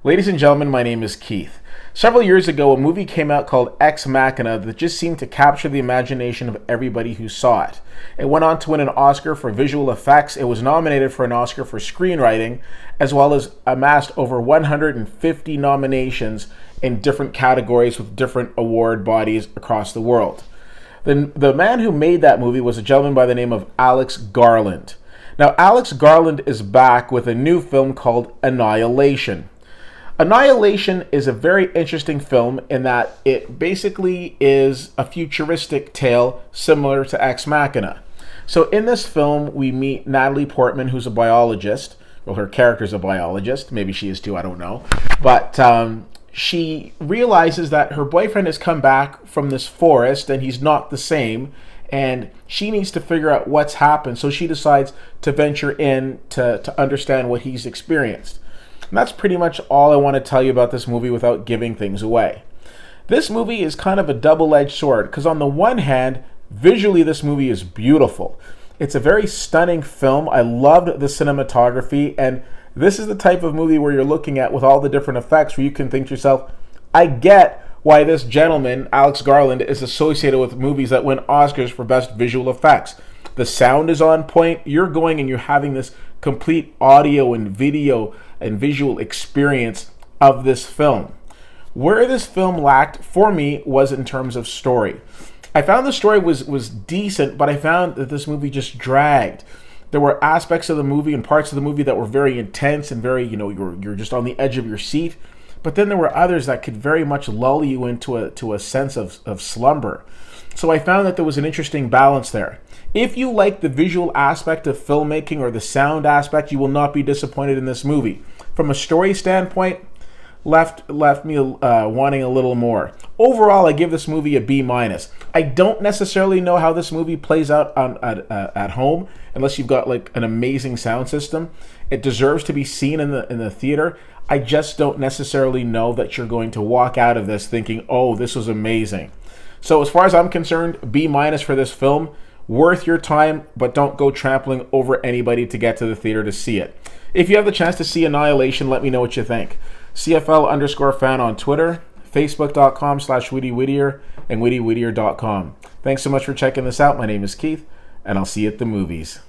Ladies and gentlemen, my name is Keith. Several years ago, a movie came out called Ex Machina that just seemed to capture the imagination of everybody who saw it. It went on to win an Oscar for visual effects. It was nominated for an Oscar for screenwriting, as well as amassed over 150 nominations in different categories with different award bodies across the world. The man who made that movie was a gentleman by the name of Alex Garland. Now, Alex Garland is back with a new film called Annihilation. Annihilation is a very interesting film in that it basically is a futuristic tale similar to Ex Machina. So in this film, we meet Natalie Portman, who's a biologist. Well, her character's a biologist. Maybe she is too, I don't know. But she realizes that her boyfriend has come back from this forest and he's not the same. And she needs to figure out what's happened. So she decides to venture in to understand what he's experienced. And that's pretty much all I want to tell you about this movie without giving things away. This movie is kind of a double-edged sword because on the one hand, visually this movie is beautiful. It's a very stunning film. I loved the cinematography, and this is the type of movie where you're looking at with all the different effects where you can think to yourself, I get why this gentleman, Alex Garland, is associated with movies that win Oscars for best visual effects. The sound is on point. You're going and you're having this complete audio and video and visual experience of this film. Where this film lacked for me was in terms of story. I found the story was decent, but I found that this movie just dragged. There were aspects of the movie and parts of the movie that were very intense and very, you're just on the edge of your seat. But then there were others that could very much lull you into a sense of slumber. So I found that there was an interesting balance there. If you like the visual aspect of filmmaking or the sound aspect, you will not be disappointed in this movie. From a story standpoint, left me wanting a little more. Overall, I give this movie a B-. I don't necessarily know how this movie plays out at home unless you've got like an amazing sound system. It deserves to be seen in the theater. I just don't necessarily know that you're going to walk out of this thinking, oh, this was amazing. So as far as I'm concerned, B- for this film. Worth your time, but don't go trampling over anybody to get to the theater to see it. If you have the chance to see Annihilation, let me know what you think. CFL_fan on Twitter, Facebook.com/WhittyWhittier, and WhittyWhittier.com. Thanks so much for checking this out. My name is Keith, and I'll see you at the movies.